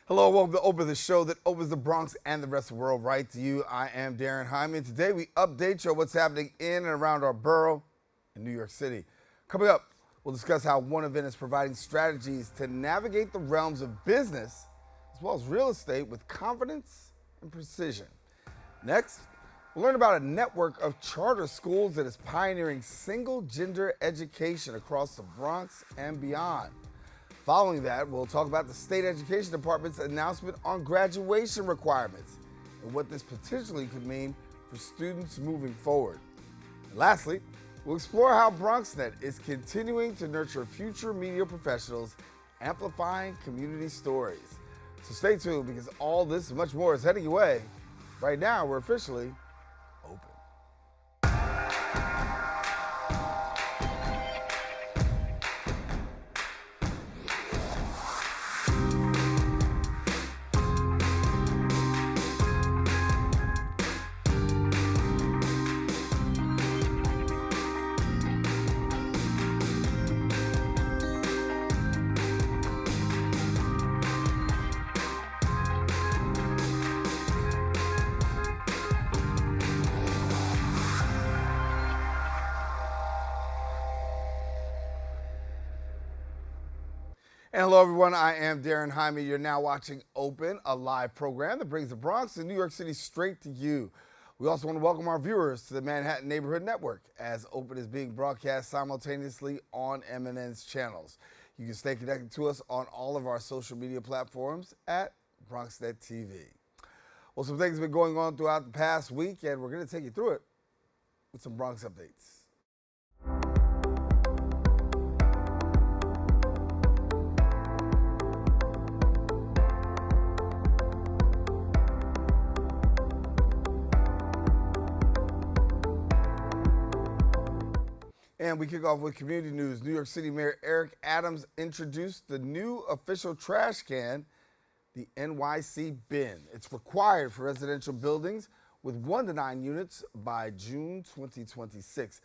Hello, welcome to Open, the show that opens the Bronx and the rest of the world right to you. I am Daren, Jaime, and today we update you on what's happening in and around our borough in New York City. Coming up, we'll discuss how one event is providing strategies to navigate the realms of business as well as real estate with confidence and precision. Next, we'll learn about a network of charter schools that is pioneering single-gender education across the Bronx and beyond. Following that, we'll talk about the State Education Department's announcement on graduation requirements and what this potentially could mean for students moving forward. And lastly, we'll explore how BronxNet is continuing to nurture future media professionals, amplifying community stories. So stay tuned because all this and much more is heading your way. Right now, we're officially open. And hello, everyone. I am Daren Jaime. You're now watching Open, a live program that brings the Bronx and New York City straight to you. We also want to welcome our viewers to the Manhattan Neighborhood Network, as Open is being broadcast simultaneously on MNN's channels. You can stay connected to us on all of our social media platforms at BronxNet TV. Well, some things have been going on throughout the past week, and we're going to take you through it with some Bronx updates. And we kick off with community news. New York City Mayor Eric Adams introduced the new official trash can, the NYC bin. It's required for residential buildings with 1 to 9 units by June 2026.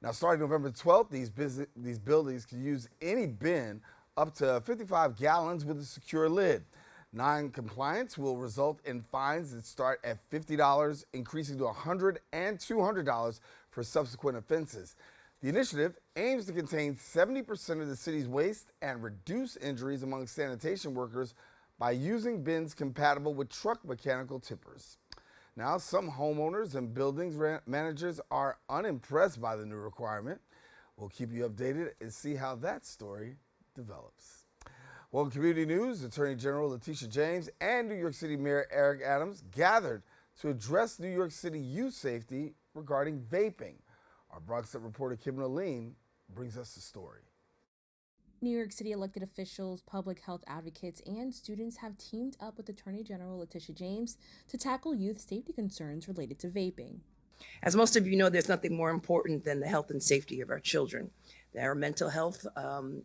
Now, starting November 12th, these buildings can use any bin up to 55 gallons with a secure lid. Non-compliance will result in fines that start at $50, increasing to $100 and $200 for subsequent offenses. The initiative aims to contain 70% of the city's waste and reduce injuries among sanitation workers by using bins compatible with truck mechanical tippers. Now, some homeowners and buildings managers are unimpressed by the new requirement. We'll keep you updated and see how that story develops. Well, in community news, Attorney General Letitia James and New York City Mayor Eric Adams gathered to address New York City youth safety regarding vaping. Our BronxNet reporter Kim Noleen brings us the story. New York City elected officials, public health advocates, and students have teamed up with Attorney General Letitia James to tackle youth safety concerns related to vaping. As most of you know, there's nothing more important than the health and safety of our children. Our mental health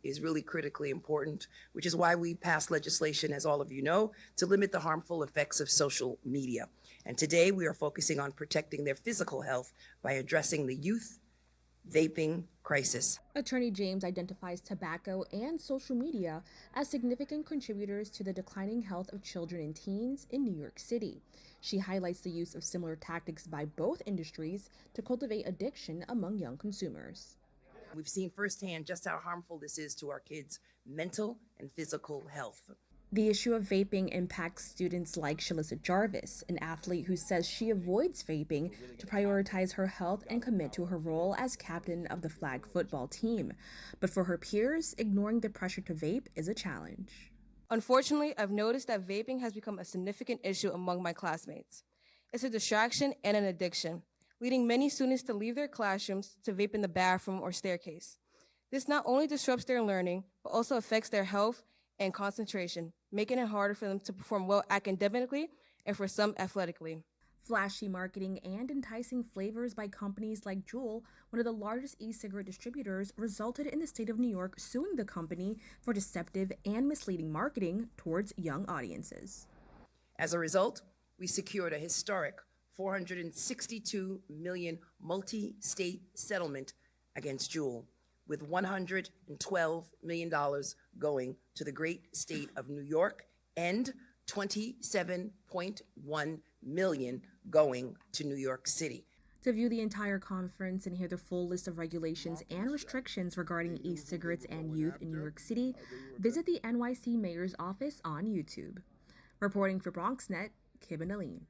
is really critically important, which is why we passed legislation, as all of you know, to limit the harmful effects of social media. And today we are focusing on protecting their physical health by addressing the youth vaping crisis. Attorney James identifies tobacco and social media as significant contributors to the declining health of children and teens in New York City. She highlights the use of similar tactics by both industries to cultivate addiction among young consumers. We've seen firsthand just how harmful this is to our kids' mental and physical health. The issue of vaping impacts students like Shalissa Jarvis, an athlete who says she avoids vaping to prioritize her health and commit to her role as captain of the flag football team. But for her peers, ignoring the pressure to vape is a challenge. Unfortunately, I've noticed that vaping has become a significant issue among my classmates. It's a distraction and an addiction, leading many students to leave their classrooms to vape in the bathroom or staircase. This not only disrupts their learning, but also affects their health and concentration, making it harder for them to perform well academically and for some athletically. Flashy marketing and enticing flavors by companies like Juul, one of the largest e-cigarette distributors, resulted in the state of New York suing the company for deceptive and misleading marketing towards young audiences. As a result, we secured a historic $462 million multi-state settlement against Juul, with $112 million going to the great state of New York and 27.1 million going to New York City. To view the entire conference and hear the full list of regulations and restrictions regarding e-cigarettes and youth in New York City, visit the NYC Mayor's office on YouTube. Reporting for BronxNet, Kib and Aline.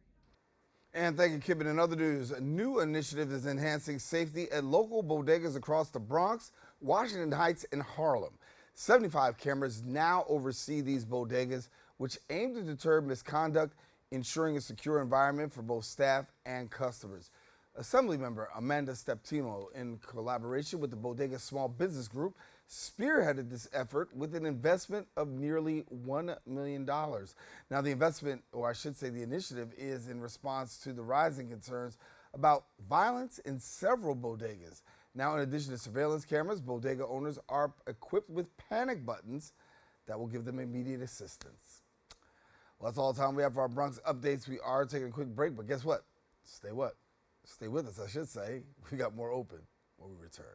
And thank you, Kib. In other news, a new initiative is enhancing safety at local bodegas across the Bronx, Washington Heights, and Harlem. 75 cameras now oversee these bodegas, which aim to deter misconduct, ensuring a secure environment for both staff and customers. Assemblymember Amanda Steptino, in collaboration with the Bodega Small Business Group, spearheaded this effort with an investment of nearly $1 million. Now, the investment, or I should say the initiative, is in response to the rising concerns about violence in several bodegas. Now, in addition to surveillance cameras, bodega owners are equipped with panic buttons that will give them immediate assistance. Well, that's all the time we have for our Bronx updates. We are taking a quick break, but guess what? Stay with us, I should say. We got more open when we return.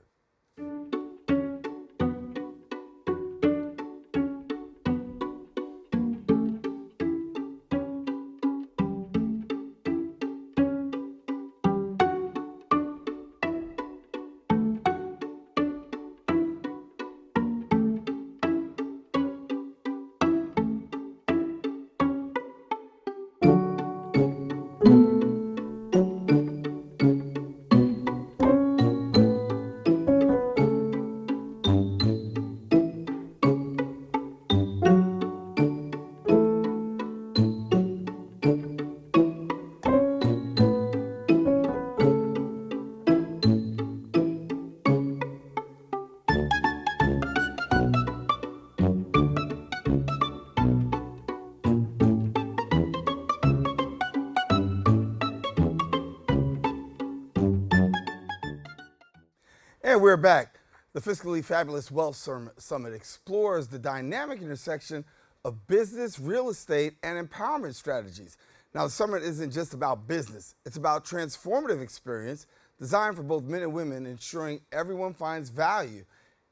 And we're back. The Fiscally Fabulous Wealth Summit explores the dynamic intersection of business, real estate, and empowerment strategies. Now, the summit isn't just about business. It's about transformative experience designed for both men and women, ensuring everyone finds value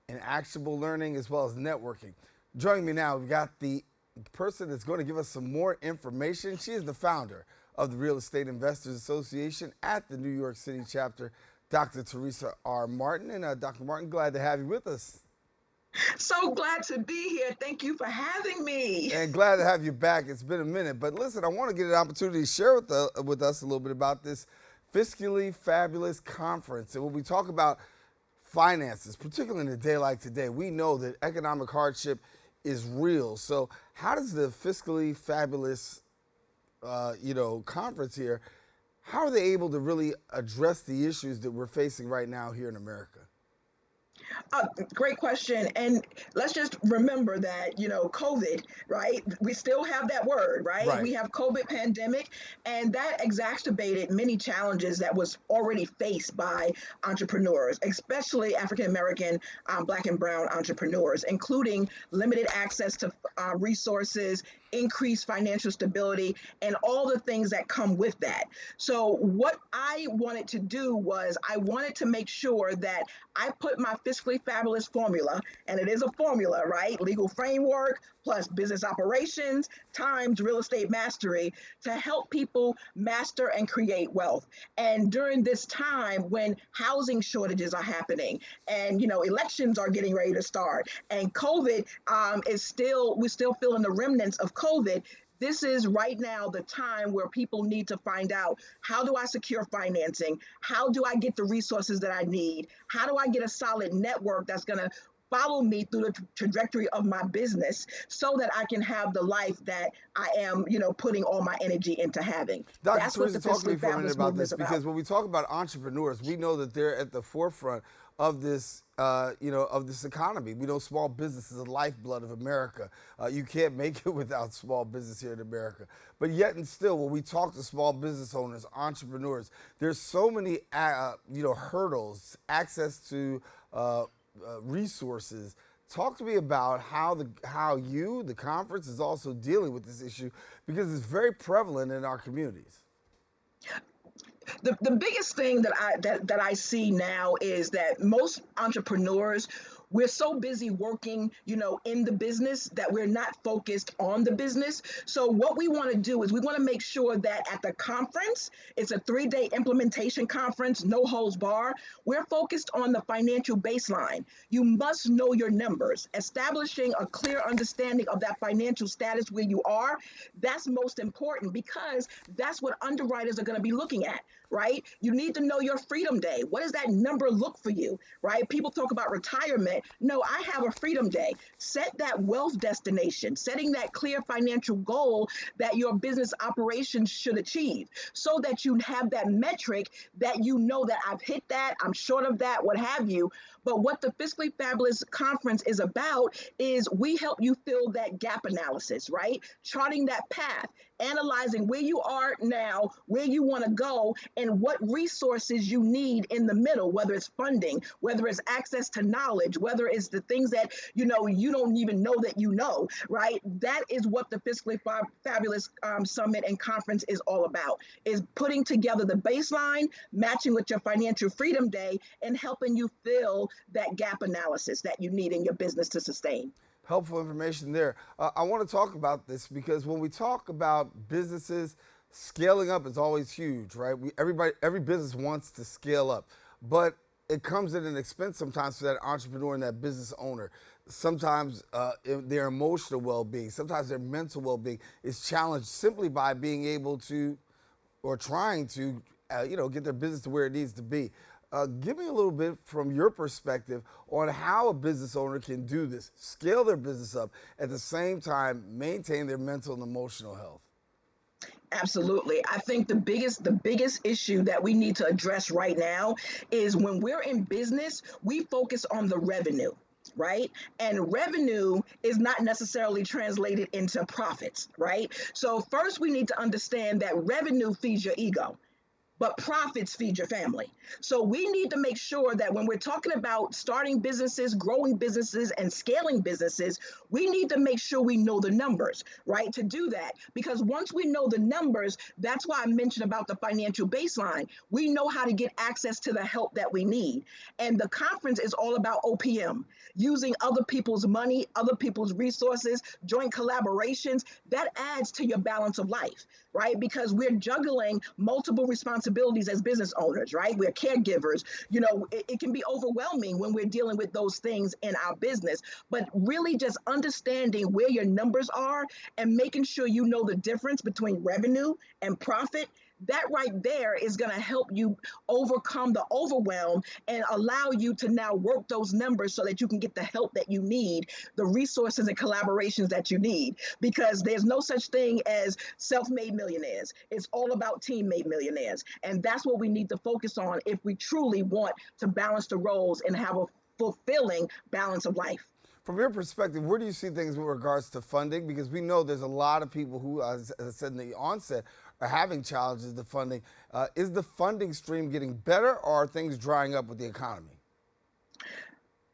in actionable learning as well as networking. Joining me now, we've got the person that's going to give us some more information. She is the founder of the Real Estate Investors Association at the New York City chapter, Dr. Teresa R. Martin. And Dr. Martin, glad to have you with us. So glad to be here. Thank you for having me. And glad to have you back. It's been a minute. But listen, I want to get an opportunity to share with us a little bit about this Fiscally Fabulous Conference. And when we talk about finances, particularly in a day like today, we know that economic hardship is real. So how does the Fiscally Fabulous conference here, how are they able to really address the issues that we're facing right now here in America? Great question. And let's just remember that, COVID, right? We still have that word, right? We have COVID pandemic, and that exacerbated many challenges that was already faced by entrepreneurs, especially African-American, Black and brown entrepreneurs, including limited access to resources, increased financial stability, and all the things that come with that. So what I wanted to do was I wanted to make sure that I put my Fiscally Fabulous formula, and it is a formula, right? Legal framework plus business operations times real estate mastery to help people master and create wealth. And during this time when housing shortages are happening and, elections are getting ready to start and COVID we're still feeling the remnants of COVID. This is right now the time where people need to find out, how do I secure financing? How do I get the resources that I need? How do I get a solid network that's going to follow me through the trajectory of my business so that I can have the life that I am, putting all my energy into having. Dr. That's Teresa, what the talk to me Fiscally for a minute Fabulous about movement this, is about. because when we talk about entrepreneurs, we know that they're at the forefront of this, of this economy. We know small business is the lifeblood of America. You can't make it without small business here in America. But yet and still, when we talk to small business owners, entrepreneurs, there's so many, hurdles, access to resources. Talk to me about how the conference is also dealing with this issue, because it's very prevalent in our communities. The biggest thing that I see now is that most entrepreneurs we're so busy working, in the business that we're not focused on the business. So what we want to do is we want to make sure that at the conference, it's a 3-day implementation conference, no holds bar. We're focused on the financial baseline. You must know your numbers. Establishing a clear understanding of that financial status where you are, that's most important because that's what underwriters are going to be looking at, right? You need to know your freedom day. What does that number look for you, right? People talk about retirement. No, I have a freedom day. Set that wealth destination, setting that clear financial goal that your business operations should achieve so that you have that metric that you know that I've hit that, I'm short of that, what have you. But what the Fiscally Fabulous Conference is about is we help you fill that gap analysis, right? Charting that path, analyzing where you are now, where you want to go, and what resources you need in the middle, whether it's funding, whether it's access to knowledge, whether it's the things that, you don't even know that you know, right? That is what the Fiscally Fabulous Summit and Conference is all about, is putting together the baseline, matching with your Financial Freedom Day, and helping you fill that gap analysis that you need in your business to sustain. Helpful information there. I want to talk about this because when we talk about businesses, scaling up is always huge, right? Every business wants to scale up, but it comes at an expense sometimes for that entrepreneur and that business owner. Sometimes their emotional well-being, sometimes their mental well-being is challenged simply by being able to, or trying to, get their business to where it needs to be. Give me a little bit from your perspective on how a business owner can do this, scale their business up, at the same time maintain their mental and emotional health. Absolutely. I think the biggest issue that we need to address right now is when we're in business, we focus on the revenue, right? And revenue is not necessarily translated into profits, right? So first we need to understand that revenue feeds your ego, but profits feed your family. So we need to make sure that when we're talking about starting businesses, growing businesses, and scaling businesses, we need to make sure we know the numbers, right? To do that, because once we know the numbers, that's why I mentioned about the financial baseline. We know how to get access to the help that we need. And the conference is all about OPM, using other people's money, other people's resources, joint collaborations. That adds to your balance of life, right? Because we're juggling multiple responsibilities as business owners, right? We're caregivers. It can be overwhelming when we're dealing with those things in our business, but really just understanding where your numbers are and making sure you know the difference between revenue and profit. That right there is going to help you overcome the overwhelm and allow you to now work those numbers so that you can get the help that you need, the resources and collaborations that you need, because there's no such thing as self-made millionaires. It's all about team-made millionaires. And that's what we need to focus on if we truly want to balance the roles and have a fulfilling balance of life. From your perspective, where do you see things with regards to funding? Because we know there's a lot of people who, as I said in the onset, are having challenges with funding. Is the funding stream getting better, or are things drying up with the economy?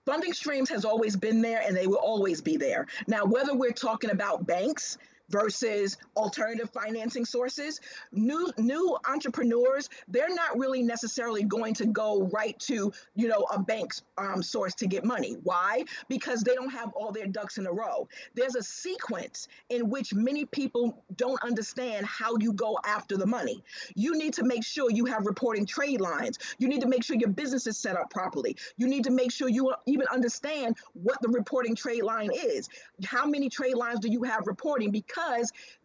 Funding streams has always been there and they will always be there. Now, whether we're talking about banks versus alternative financing sources, new entrepreneurs, they're not really necessarily going to go right to, a bank's source to get money. Why? Because they don't have all their ducks in a row. There's a sequence in which many people don't understand how you go after the money. You need to make sure you have reporting trade lines. You need to make sure your business is set up properly. You need to make sure you even understand what the reporting trade line is. How many trade lines do you have reporting? Because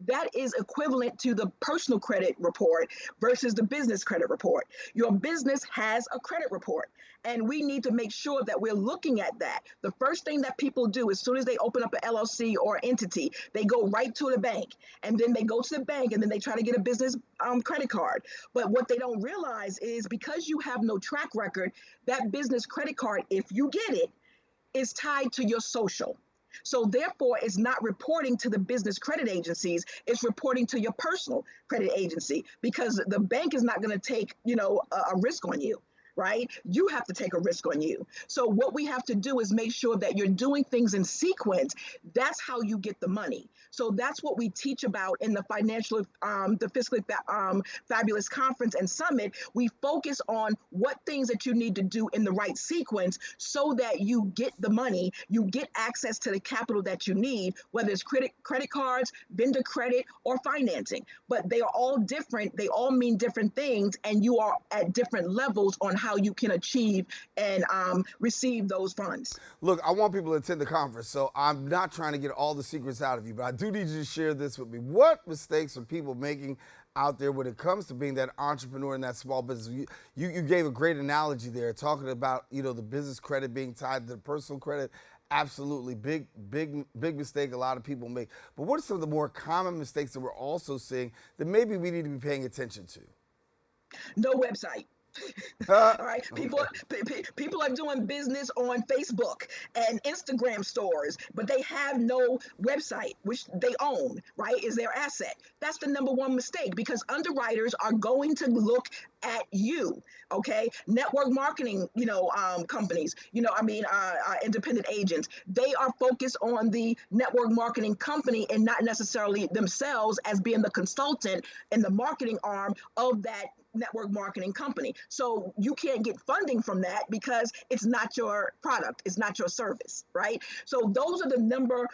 that is equivalent to the personal credit report versus the business credit report. Your business has a credit report, and we need to make sure that we're looking at that. The first thing that people do as soon as they open up an LLC or entity, they go right to the bank, and then they go to the bank, and then they try to get a business credit card. But what they don't realize is because you have no track record, that business credit card, if you get it, is tied to your social. So therefore, it's not reporting to the business credit agencies, it's reporting to your personal credit agency, because the bank is not going to take, a risk on you, right? You have to take a risk on you. So what we have to do is make sure that you're doing things in sequence. That's how you get the money. So that's what we teach about in the fiscally fabulous conference and summit. We focus on what things that you need to do in the right sequence so that you get the money, you get access to the capital that you need, whether it's credit cards, vendor credit, or financing. But they are all different. They all mean different things, and you are at different levels on how you can achieve and receive those funds. Look, I want people to attend the conference, so I'm not trying to get all the secrets out of you, but I do need you to share this with me. What mistakes are people making out there when it comes to being that entrepreneur in that small business? You gave a great analogy there, talking about, you know, the business credit being tied to the personal credit. Absolutely, big mistake a lot of people make. But what are some of the more common mistakes that we're also seeing that maybe we need to be paying attention to? No website. All right, people are doing business on Facebook and Instagram stores, but they have no website, which they own, right? Is their asset. That's the number one mistake, because underwriters are going to look at you, okay? Network marketing, companies, independent agents, they are focused on the network marketing company and not necessarily themselves as being the consultant and the marketing arm of that network marketing company. So you can't get funding from that because it's not your product, it's not your service, right? So those are the number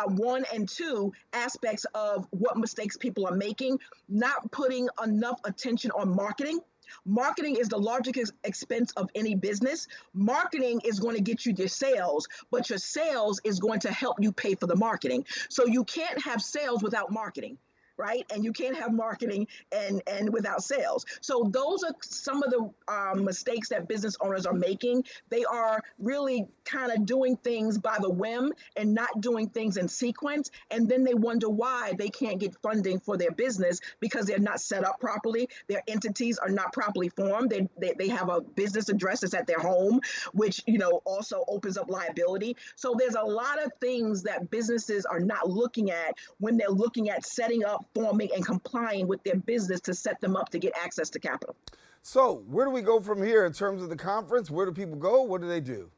one and two aspects of what mistakes people are making. Not putting enough attention on marketing. Marketing is the largest expense of any business. Marketing is going to get you your sales, but your sales is going to help you pay for the marketing. So you can't have sales without marketing, right? And you can't have marketing and without sales. So those are some of the mistakes that business owners are making. They are really kind of doing things by the whim and not doing things in sequence. And then they wonder why they can't get funding for their business because they're not set up properly. Their entities are not properly formed. They have a business address that's at their home, which, also opens up liability. So there's a lot of things that businesses are not looking at when they're looking at setting up, forming, and complying with their business to set them up to get access to capital. So where do we go from here in terms of the conference? Where do people go? What do they do?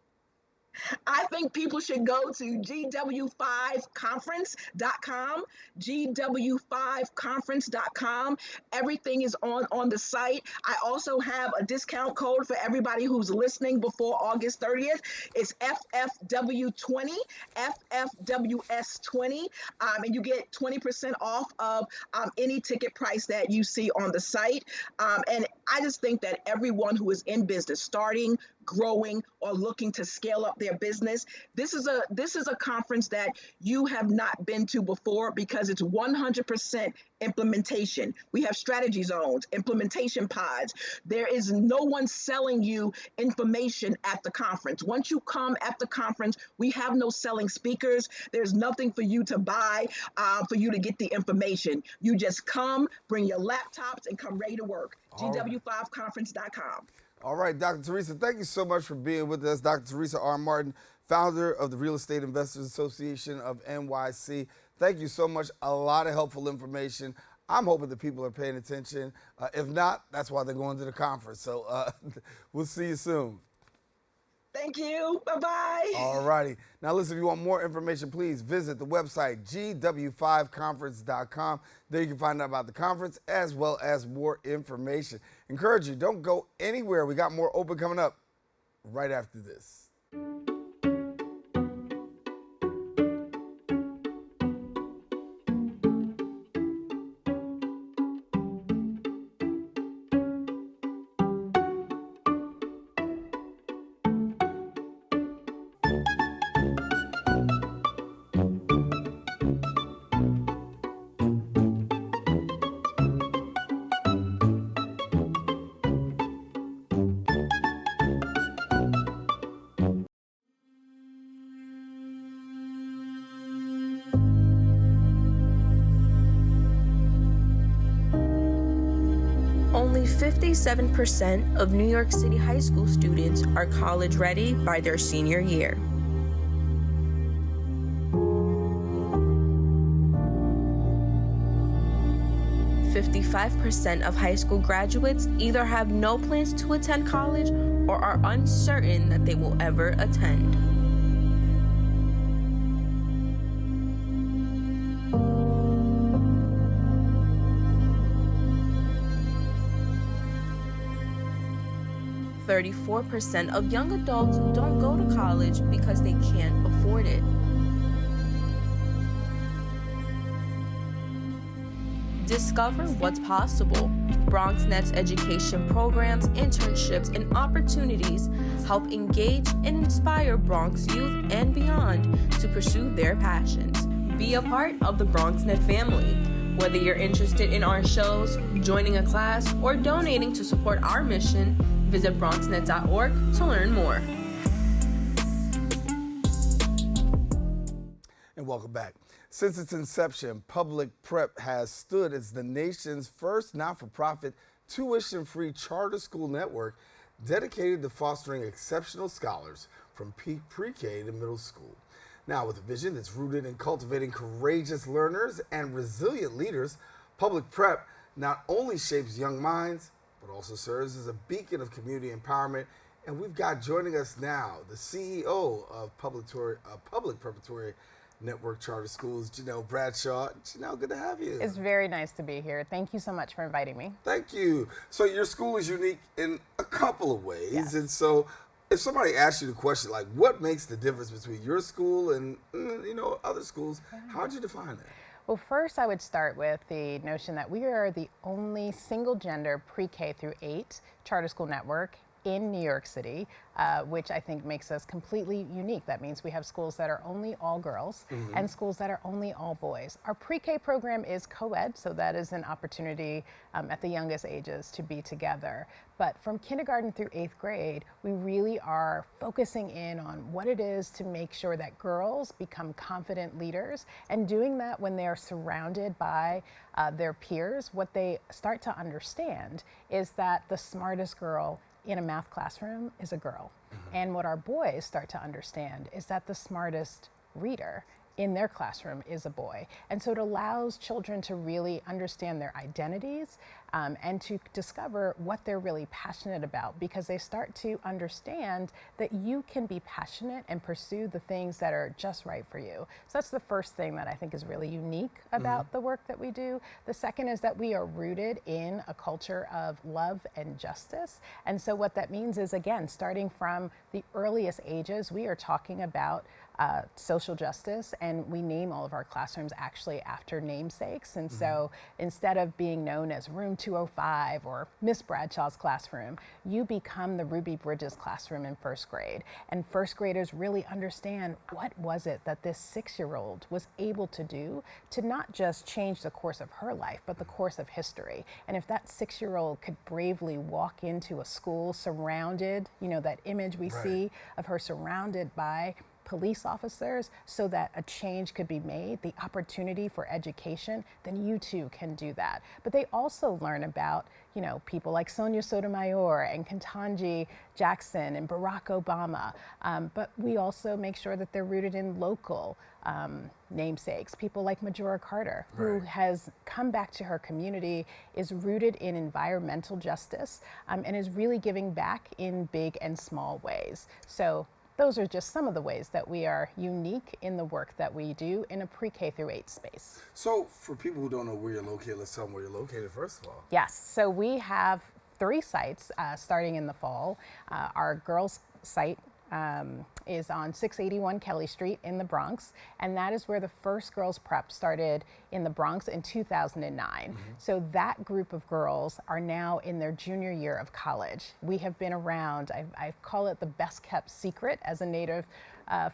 I think people should go to GW5conference.com, GW5conference.com. Everything is on the site. I also have a discount code for everybody who's listening before August 30th. It's FFW20, FFWS20, and you get 20% off of any ticket price that you see on the site. And I just think that everyone who is in business, starting, growing, or looking to scale up their business, this is a conference that you have not been to before, because it's 100% implementation. We have strategy zones, implementation pods. There is no one selling you information at the conference. Once you come at the conference, we have no selling speakers. There's nothing for you to buy, for you to get the information. You just come, bring your laptops, and come ready to work. GW5conference.com. All right, Dr. Teresa, thank you so much for being with us. Dr. Teresa R. Martin, founder of the Real Estate Investors Association of NYC. Thank you so much. A lot of helpful information. I'm hoping that people are paying attention. If not, that's why they're going to the conference. So we'll see you soon. Thank you. Bye-bye. All righty. Now, listen, if you want more information, please visit the website, GW5conference.com. There you can find out about the conference as well as more information. Encourage you, don't go anywhere. We got more open coming up right after this. Only 57% of New York City high school students are college ready by their senior year. 55% of high school graduates either have no plans to attend college or are uncertain that they will ever attend. %34% of young adults don't go to college because they can't afford it. Discover what's possible. BronxNet's education programs, internships, and opportunities help engage and inspire Bronx youth and beyond to pursue their passions. Be a part of the BronxNet family. Whether you're interested in our shows, joining a class, or donating to support our mission, visit BronxNet.org to learn more. And welcome back. Since its inception, Public Prep has stood as the nation's first not-for-profit tuition-free charter school network dedicated to fostering exceptional scholars from pre-K to middle school. Now, with a vision that's rooted in cultivating courageous learners and resilient leaders, Public Prep not only shapes young minds, but also serves as a beacon of community empowerment. And we've got joining us now the CEO of Public Preparatory Network Charter Schools, Janelle Bradshaw. Janelle, good to have you. It's very nice to be here. Thank you so much for inviting me. Thank you. So your school is unique in a couple of ways. Yes. And so if somebody asks you the question, like, what makes the difference between your school and, other schools, how would you define that? Well, first I would start with the notion that we are the only single gender pre-K through 8 charter school network in New York City, which I think makes us completely unique. That means we have schools that are only all girls and schools that are only all boys. Our pre-K program is co-ed, so that is an opportunity at the youngest ages to be together. But from kindergarten through 8th grade, we really are focusing in on what it is to make sure that girls become confident leaders, and doing that when they are surrounded by their peers. What they start to understand is that the smartest girl in a math classroom is a girl. And what our boys start to understand is that the smartest reader in their classroom is a boy. And so it allows children to really understand their identities and to discover what they're really passionate about, because they start to understand that you can be passionate and pursue the things that are just right for you. So that's the first thing that I think is really unique about the work that we do. The second is that we are rooted in a culture of love and justice. And so what that means is, again, starting from the earliest ages, we are talking about social justice, and we name all of our classrooms actually after namesakes. And so instead of being known as Room 205 or Miss Bradshaw's classroom, you become the Ruby Bridges classroom in 1st grade. And 1st graders really understand what was it that this 6-year-old was able to do to not just change the course of her life, but the course of history. And if that 6-year-old could bravely walk into a school surrounded, that image we see of her surrounded by police officers so that a change could be made, the opportunity for education, then you too can do that. But they also learn about, people like Sonia Sotomayor and Ketanji Jackson and Barack Obama. But we also make sure that they're rooted in local namesakes. People like Majora Carter, who has come back to her community, is rooted in environmental justice, and is really giving back in big and small ways. So those are just some of the ways that we are unique in the work that we do in a pre-K through 8 space. So for people who don't know where you're located, let's tell them where you're located first of all. Yes, so we have 3 sites starting in the fall. Our girls' site is on 681 Kelly Street in the Bronx, and that is where the first girls prep started in the Bronx in 2009. So that group of girls are now in their junior year of college. We have been around, I call it the best kept secret as a native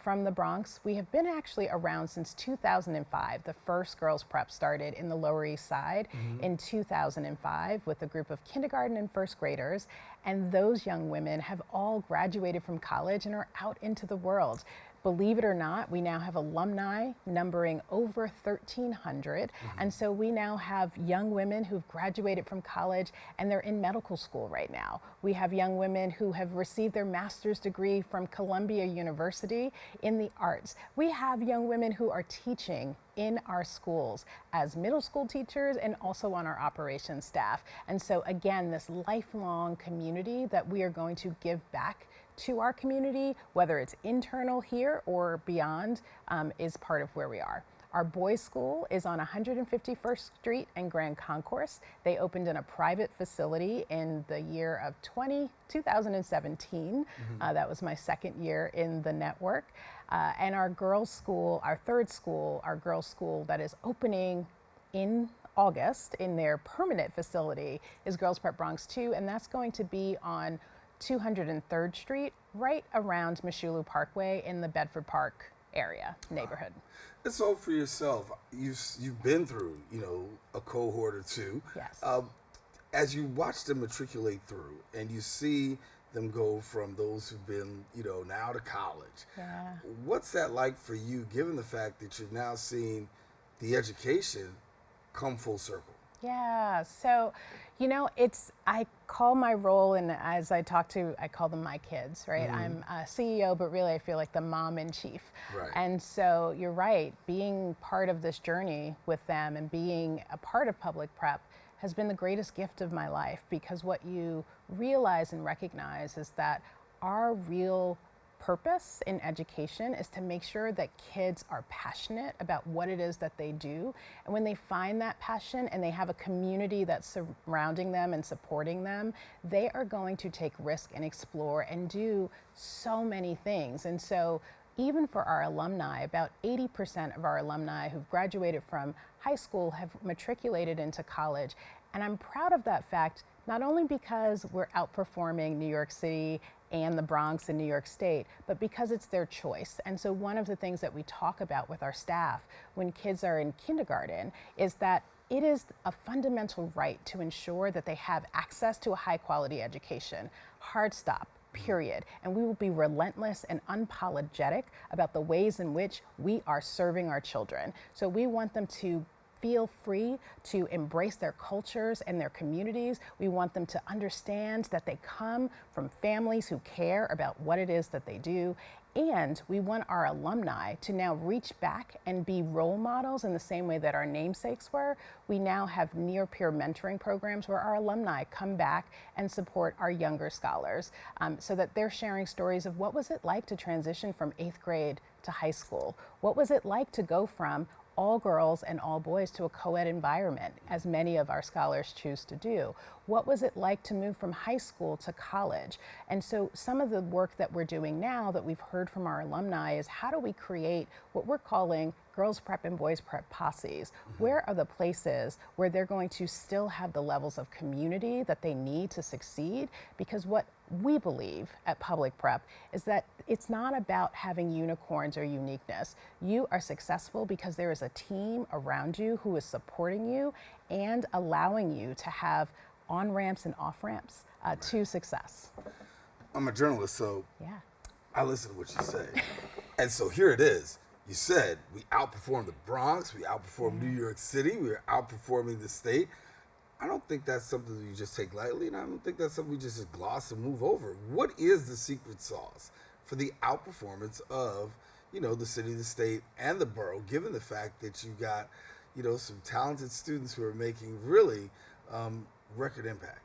from the Bronx. We have been actually around since 2005. The first girls prep started in the Lower East Side in 2005 with a group of kindergarten and 1st graders. And those young women have all graduated from college and are out into the world. Believe it or not, we now have alumni numbering over 1,300. And so we now have young women who've graduated from college and they're in medical school right now. We have young women who have received their master's degree from Columbia University in the arts. We have young women who are teaching in our schools as middle school teachers and also on our operations staff. And so again, this lifelong community that we are going to give back to our community, whether it's internal here or beyond, is part of where we are. Our boys' school is on 151st Street and Grand Concourse. They opened in a private facility in the year of 2017. That was my second year in the network. And our girls' school, our third school, our girls' school that is opening in August in their permanent facility is Girls Prep Bronx 2, and that's going to be on 203rd Street, right around Mashulu Parkway in the Bedford Park area neighborhood. And so for yourself, you've been through, a cohort or two. Yes. As you watch them matriculate through and you see them go from those who've been, now to college. Yeah. What's that like for you, given the fact that you're now seeing the education come full circle? Yeah, so, I call my role, and as I talk to, I call them my kids, right? I'm a CEO, but really I feel like the mom in chief. Right. And so you're right, being part of this journey with them and being a part of public prep has been the greatest gift of my life, because what you realize and recognize is that our real purpose in education is to make sure that kids are passionate about what it is that they do. And when they find that passion and they have a community that's surrounding them and supporting them, they are going to take risk and explore and do so many things. And so even for our alumni, about 80% of our alumni who've graduated from high school have matriculated into college. And I'm proud of that fact, not only because we're outperforming New York City and the Bronx in New York State, but because it's their choice. And so one of the things that we talk about with our staff when kids are in kindergarten is that it is a fundamental right to ensure that they have access to a high quality education. Hard stop, period. And we will be relentless and unapologetic about the ways in which we are serving our children. So we want them to feel free to embrace their cultures and their communities. We want them to understand that they come from families who care about what it is that they do. And we want our alumni to now reach back and be role models in the same way that our namesakes were. We now have near peer mentoring programs where our alumni come back and support our younger scholars so that they're sharing stories of what was it like to transition from 8th grade to high school? What was it like to go from all girls and all boys to a co-ed environment, as many of our scholars choose to do? What was it like to move from high school to college? And so some of the work that we're doing now that we've heard from our alumni is how do we create what we're calling girls prep and boys prep posses? Where are the places where they're going to still have the levels of community that they need to succeed? Because what we believe at Public Prep is that it's not about having unicorns or uniqueness. You are successful because there is a team around you who is supporting you and allowing you to have on-ramps and off-ramps to success. I'm a journalist, so Yeah. I listen to what you say. And so here it is. You said we outperformed the Bronx, we outperformed New York City, we are outperforming the state. I don't think that's something that you just take lightly, and I don't think that's something we just gloss and move over. What is the secret sauce for the outperformance of, the city, the state, and the borough, given the fact that you got, some talented students who are making really record impact?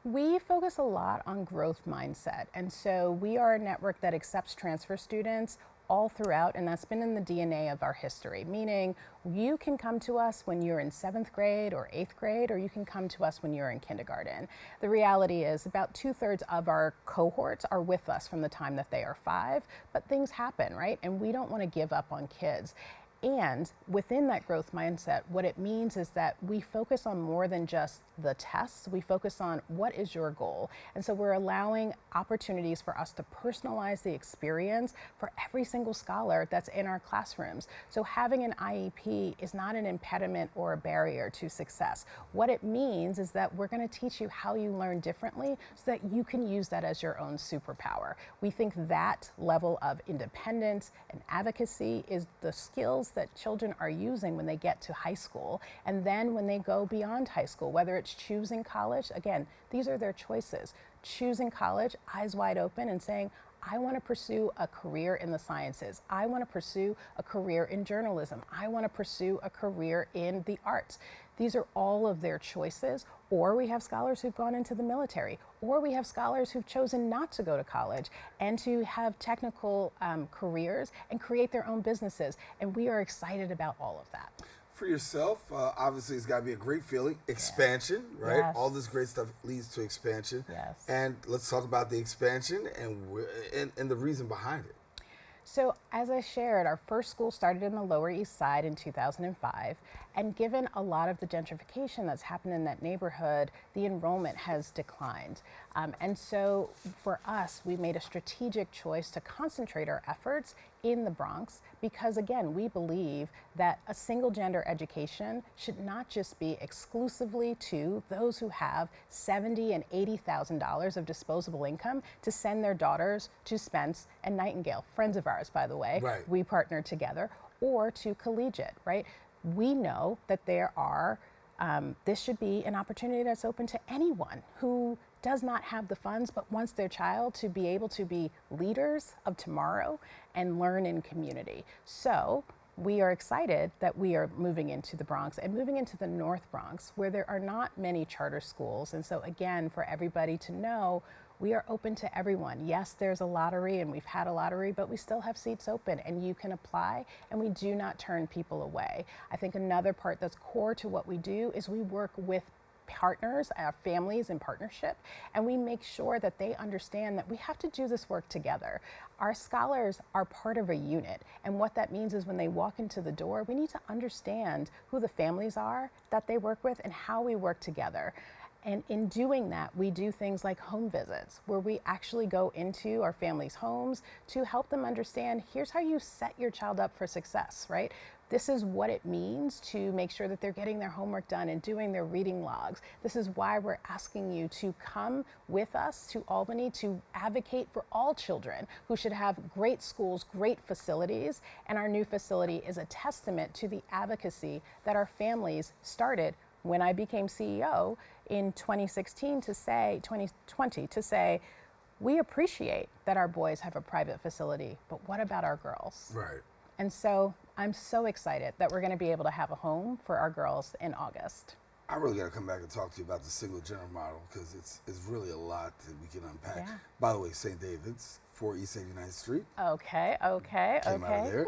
We focus a lot on growth mindset, and so we are a network that accepts transfer students all throughout, and that's been in the DNA of our history, meaning you can come to us when you're in 7th grade or 8th grade, or you can come to us when you're in kindergarten. The reality is about 2/3 of our cohorts are with us from the time that they are 5, but things happen, right? And we don't want to give up on kids. And within that growth mindset, what it means is that we focus on more than just the tests. We focus on what is your goal. And so we're allowing opportunities for us to personalize the experience for every single scholar that's in our classrooms. So having an IEP is not an impediment or a barrier to success. What it means is that we're going to teach you how you learn differently so that you can use that as your own superpower. We think that level of independence and advocacy is the skills that children are using when they get to high school, and then when they go beyond high school, whether it's choosing college. Again, these are their choices. Choosing college, eyes wide open, and saying, I want to pursue a career in the sciences. I want to pursue a career in journalism. I want to pursue a career in the arts. These are all of their choices. Or we have scholars who've gone into the military, or we have scholars who've chosen not to go to college and to have technical careers and create their own businesses. And we are excited about all of that. For yourself, obviously it's got to be a great feeling. Expansion, right? Yes. All this great stuff leads to expansion. Yes. And let's talk about the expansion and the reason behind it. So as I shared, our first school started in the Lower East Side in 2005, and given a lot of the gentrification that's happened in that neighborhood, the enrollment has declined. And so for us, we made a strategic choice to concentrate our efforts in the Bronx because, again, we believe that a single gender education should not just be exclusively to those who have $70,000 and $80,000 of disposable income to send their daughters to Spence and Nightingale, friends of ours, by the way. Right. We partner together, or to collegiate, right? We know that there are, this should be an opportunity that's open to anyone who does not have the funds but wants their child to be able to be leaders of tomorrow and learn in community. So we are excited that we are moving into the Bronx and moving into the North Bronx, where there are not many charter schools. And so again, for everybody to know, we are open to everyone. Yes, there's a lottery, and we've had a lottery, but we still have seats open and you can apply, and we do not turn people away. I think another part that's core to what we do is we work with partners, our families in partnership, and we make sure that they understand that we have to do this work together. Our scholars are part of a unit, and what that means is when they walk into the door, we need to understand who the families are that they work with and how we work together. And in doing that, we do things like home visits, where we actually go into our families' homes to help them understand, here's how you set your child up for success, right? This is what it means to make sure that they're getting their homework done and doing their reading logs. This is why we're asking you to come with us to Albany to advocate for all children who should have great schools, great facilities. And our new facility is a testament to the advocacy that our families started when I became CEO in 2020 to say, we appreciate that our boys have a private facility, but what about our girls? Right. And so I'm so excited that we're going to be able to have a home for our girls in August. I really got to come back and talk to you about the single gender model because it's really a lot that we can unpack. Yeah. By the way, St. David's, 4 East 89th Street. Okay. Came out of there.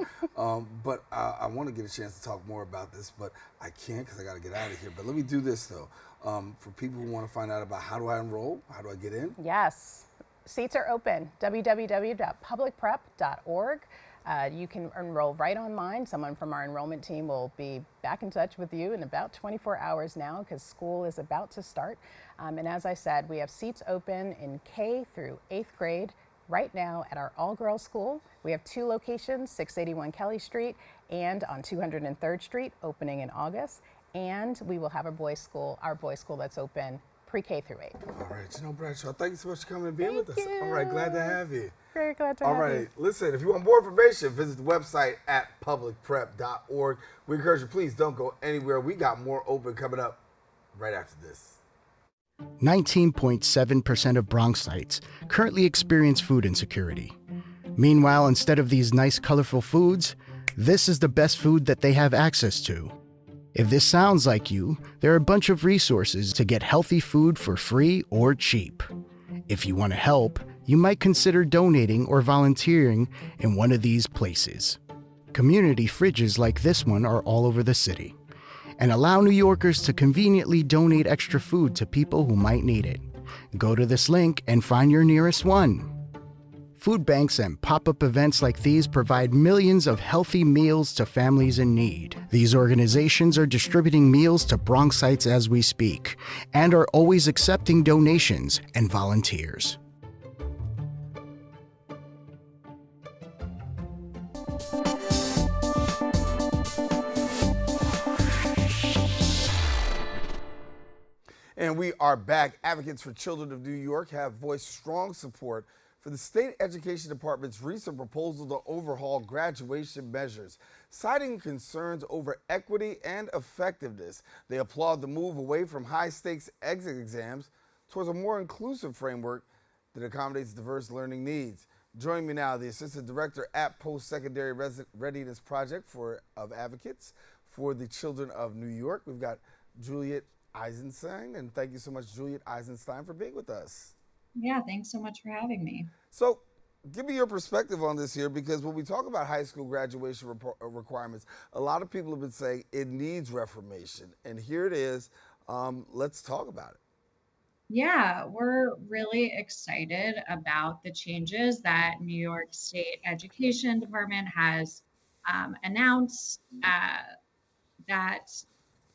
But I want to get a chance to talk more about this, but I can't because I got to get out of here. But let me do this, though. For people who want to find out about how do I enroll, how do I get in? Yes. Seats are open, www.publicprep.org. You can enroll right online. Someone from our enrollment team will be back in touch with you in about 24 hours now because school is about to start. And as I said, we have seats open in K through 8th grade right now at our all-girls school. We have 2 locations, 681 Kelly Street and on 203rd Street, opening in August. And we will have our boys' school that's open pre-K through 8. All right, Janelle Bradshaw, thank you so much for coming and being with us. All right, glad to have you. Very glad to have you. All right, listen, if you want more information, visit the website at publicprep.org. We encourage you, please don't go anywhere. We got more open coming up right after this. 19.7% of Bronxites currently experience food insecurity. Meanwhile, instead of these nice, colorful foods, this is the best food that they have access to. If this sounds like you, there are a bunch of resources to get healthy food for free or cheap. If you want to help, you might consider donating or volunteering in one of these places. Community fridges like this one are all over the city and allow New Yorkers to conveniently donate extra food to people who might need it. Go to this link and find your nearest one. Food banks and pop-up events like these provide millions of healthy meals to families in need. These organizations are distributing meals to Bronxites as we speak, and are always accepting donations and volunteers. And we are back. Advocates for Children of New York have voiced strong support for the State Education Department's recent proposal to overhaul graduation measures, citing concerns over equity and effectiveness. They applaud the move away from high-stakes exit exams towards a more inclusive framework that accommodates diverse learning needs. Joining me now, the Assistant Director at Postsecondary Readiness Project of Advocates for the Children of New York. We've got Juliet Eisenstein, and thank you so much, Juliet Eisenstein, for being with us. Yeah, thanks so much for having me. So give me your perspective on this here, because when we talk about high school graduation requirements, a lot of people have been saying it needs reformation, and here it is. Let's talk about it. Yeah, we're really excited about the changes that New York State Education Department has announced, that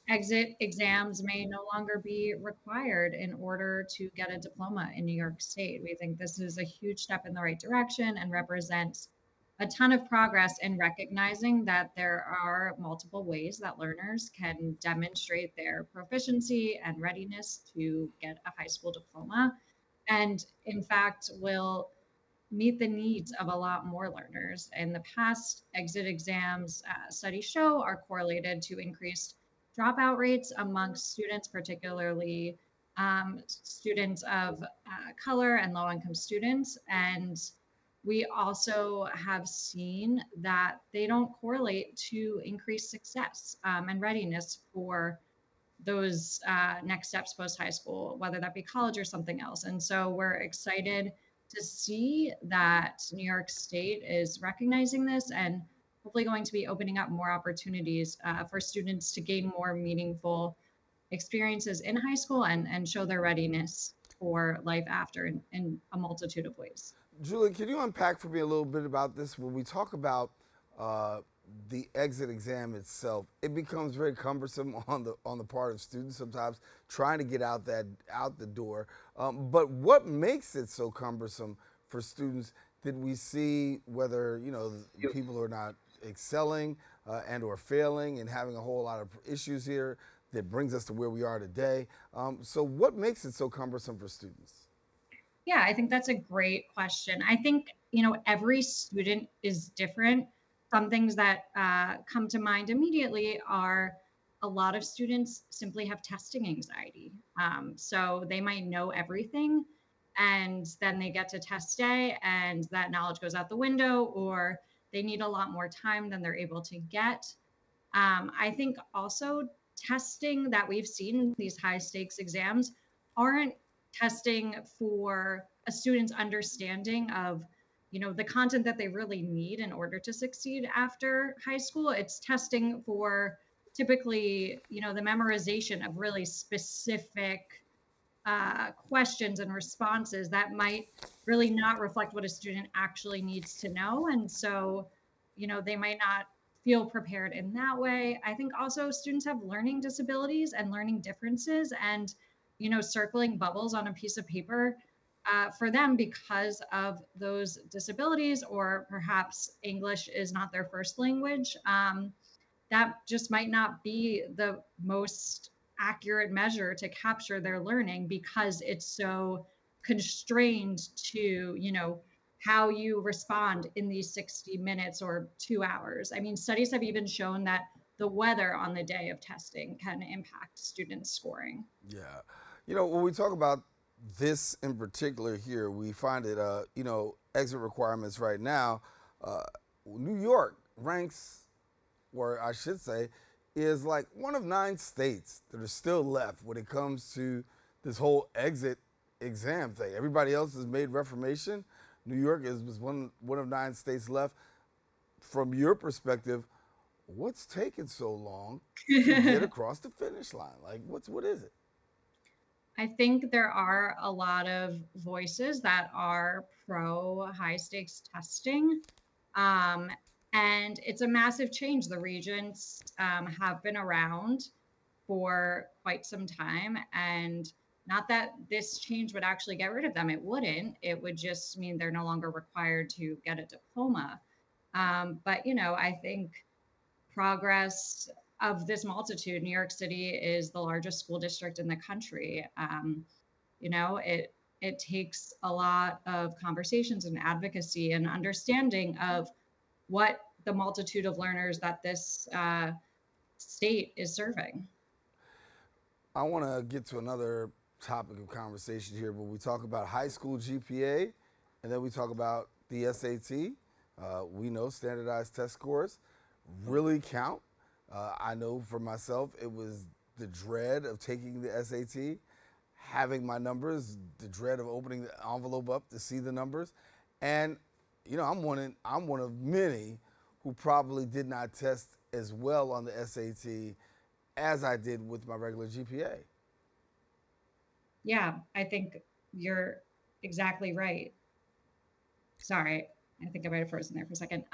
exit exams may no longer be required in order to get a diploma in New York State. We think this is a huge step in the right direction and represents a ton of progress in recognizing that there are multiple ways that learners can demonstrate their proficiency and readiness to get a high school diploma, and in fact will meet the needs of a lot more learners. In the past, exit exams, studies show, are correlated to increased dropout rates amongst students, particularly students of color and low-income students. And we also have seen that they don't correlate to increased success and readiness for those next steps post-high school, whether that be college or something else. And so we're excited to see that New York State is recognizing this and hopefully going to be opening up more opportunities for students to gain more meaningful experiences in high school and show their readiness for life after in a multitude of ways. Julie, can you unpack for me a little bit about this? When we talk about the exit exam itself, it becomes very cumbersome on the part of students sometimes trying to get out the door. But what makes it so cumbersome for students? Did we see whether people are not excelling and or failing and having a whole lot of issues here that brings us to where we are today? So what makes it so cumbersome for students? Yeah, I think that's a great question. I think, every student is different. Some things that come to mind immediately are a lot of students simply have testing anxiety. So they might know everything, and then they get to test day and that knowledge goes out the window, or they need a lot more time than they're able to get. I think also testing that we've seen in these high stakes exams aren't testing for a student's understanding of, the content that they really need in order to succeed after high school. It's testing for typically, the memorization of really specific questions and responses that might really not reflect what a student actually needs to know. And so, they might not feel prepared in that way. I think also students have learning disabilities and learning differences, and, circling bubbles on a piece of paper for them because of those disabilities, or perhaps English is not their first language. That just might not be the most accurate measure to capture their learning because it's so constrained to, how you respond in these 60 minutes or 2 hours. I mean, studies have even shown that the weather on the day of testing can impact students' scoring. Yeah. When we talk about this in particular here, we find it, exit requirements right now, New York ranks, or I should say, is like one of 9 states that are still left when it comes to this whole exit exam thing. Everybody else has made reformation. New York was one of 9 states left. From your perspective, what's taking so long to get across the finish line? Like, what is it? I think there are a lot of voices that are pro high stakes testing. Um, and it's a massive change. The regents have been around for quite some time. And not that this change would actually get rid of them, it wouldn't. It would just mean they're no longer required to get a diploma. But, I think progress of this multitude, New York City is the largest school district in the country. It takes a lot of conversations and advocacy and understanding of what the multitude of learners that this state is serving. I want to get to another topic of conversation here, but we talk about high school GPA, and then we talk about the SAT. We know standardized test scores really count. I know for myself, it was the dread of taking the SAT, having my numbers, the dread of opening the envelope up to see the numbers. And, I'm one of many who probably did not test as well on the SAT as I did with my regular GPA. Yeah, I think you're exactly right. Sorry, I think I might have frozen there for a second.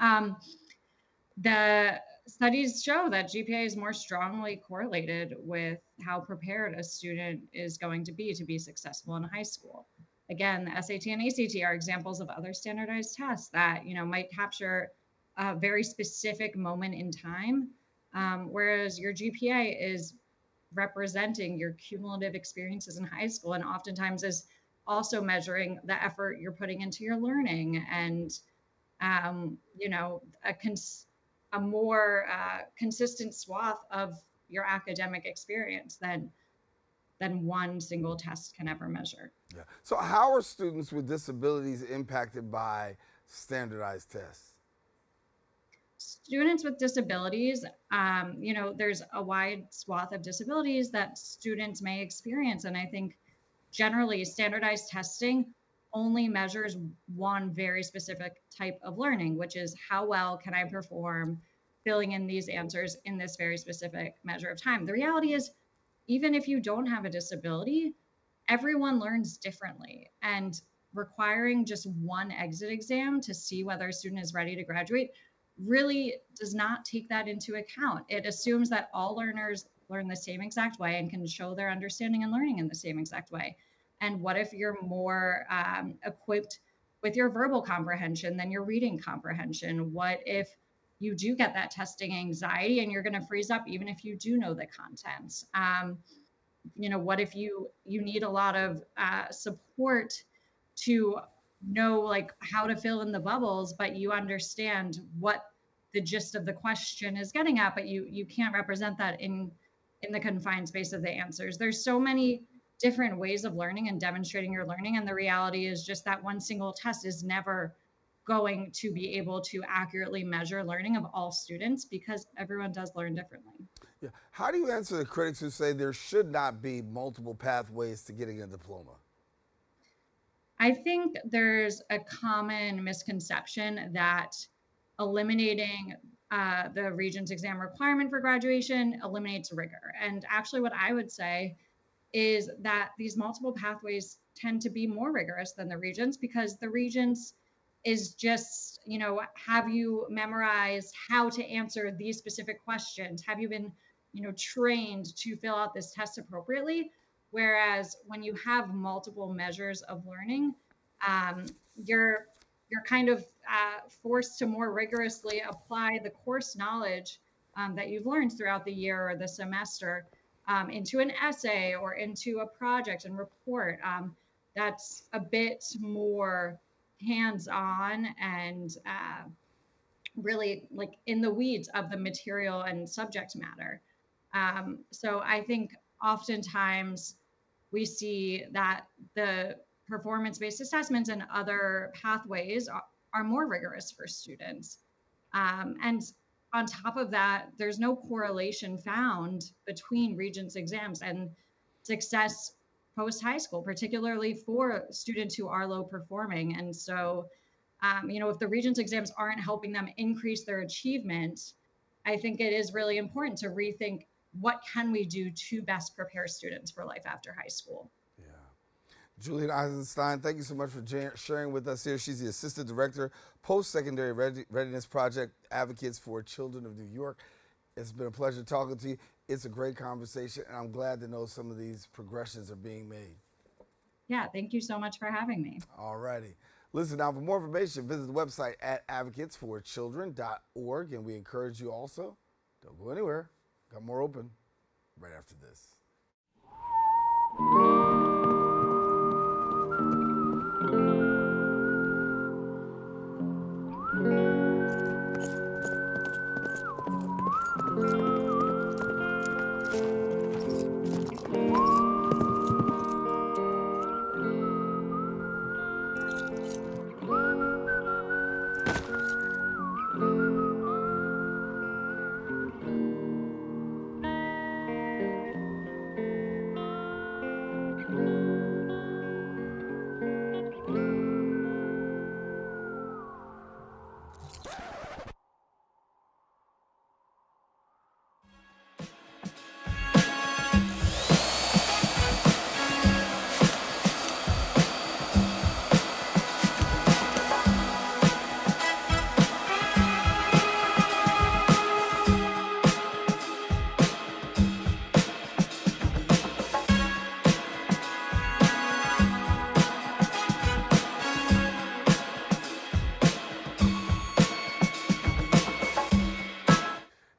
The studies show that GPA is more strongly correlated with how prepared a student is going to be successful in high school. Again, the SAT and ACT are examples of other standardized tests that, might capture a very specific moment in time, whereas your GPA is representing your cumulative experiences in high school and oftentimes is also measuring the effort you're putting into your learning and, a more consistent swath of your academic experience than one single test can ever measure. Yeah. So how are students with disabilities impacted by standardized tests? Students with disabilities, there's a wide swath of disabilities that students may experience. And I think generally standardized testing only measures one very specific type of learning, which is how well can I perform filling in these answers in this very specific measure of time. The reality is, even if you don't have a disability, everyone learns differently. And requiring just one exit exam to see whether a student is ready to graduate really does not take that into account. It assumes that all learners learn the same exact way and can show their understanding and learning in the same exact way. And what if you're more equipped with your verbal comprehension than your reading comprehension? What if you do get that testing anxiety and you're going to freeze up even if you do know the contents? What if you need a lot of support to know how to fill in the bubbles, but you understand what the gist of the question is getting at, but you can't represent that in the confined space of the answers. There's so many different ways of learning and demonstrating your learning. And the reality is just that one single test is never going to be able to accurately measure learning of all students because everyone does learn differently. Yeah. How do you answer the critics who say there should not be multiple pathways to getting a diploma? I think there's a common misconception that eliminating the Regents exam requirement for graduation eliminates rigor. And actually what I would say is that these multiple pathways tend to be more rigorous than the Regents because the Regents is just, have you memorized how to answer these specific questions? Have you been, trained to fill out this test appropriately? Whereas when you have multiple measures of learning, you're kind of forced to more rigorously apply the course knowledge that you've learned throughout the year or the semester into an essay or into a project and report. That's a bit more hands-on and really in the weeds of the material and subject matter. So I think oftentimes we see that the performance-based assessments and other pathways are more rigorous for students. And on top of that, there's no correlation found between Regents exams and success post-high school, particularly for students who are low performing. And so, if the Regents exams aren't helping them increase their achievement, I think it is really important to rethink what can we do to best prepare students for life after high school. Juliet Eisenstein, thank you so much for sharing with us here. She's the Assistant Director, Postsecondary Readiness Project Advocates for Children of New York. It's been a pleasure talking to you. It's a great conversation, and I'm glad to know some of these progressions are being made. Yeah, thank you so much for having me. All righty. Listen, now for more information, visit the website at advocatesforchildren.org, and we encourage you also, don't go anywhere. Got more open right after this.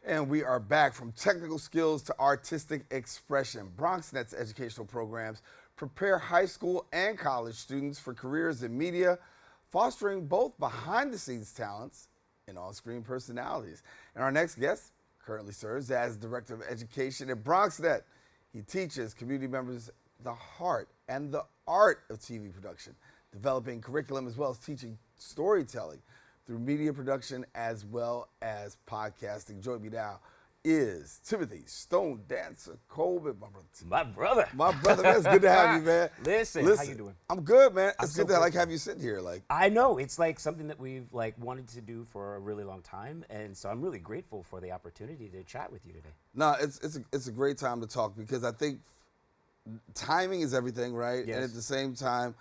And we are back. From technical skills to artistic expression, BronxNet's educational programs prepare high school and college students for careers in media, fostering both behind-the-scenes talents and on-screen personalities. And our next guest currently serves as Director of Education at BronxNet. He teaches community members the heart and the art of TV production, developing curriculum as well as teaching storytelling through media production as well as podcasting. Joining me now is Timothy StoneDancer Coleman, My brother. My brother, man. It's good to have you, man. Listen, how you doing? I'm good, man. It's I'm good so to have you sitting here. I know it's like something that we've wanted to do for a really long time, and so I'm really grateful for the opportunity to chat with you today. No, it's a great time to talk because I think timing is everything, right? Yes. And at the same time,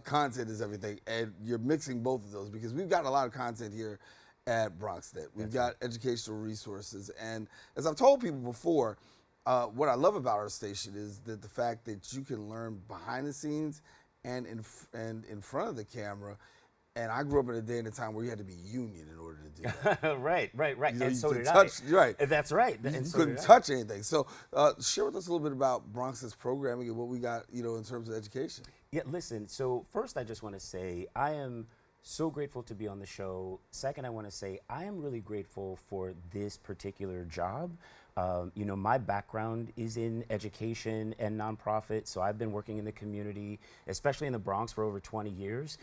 content is everything, and you're mixing both of those because we've got a lot of content here at BronxNet. We've got educational resources, and as I've told people before, what I love about our station is that the fact that you can learn behind the scenes and in front of the camera. And I grew up in a day and a time where you had to be union in order to do that. Right. You know, And so did I. Right. That's right. You And so couldn't did I. touch anything. So share with us a little bit about BronxNet's programming and what we got, in terms of education. Yeah, listen, so first I just want to say I am so grateful to be on the show. Second, I want to say I am really grateful for this particular job. My background is in education and nonprofit, so I've been working in the community, especially in the Bronx, for over 20 years,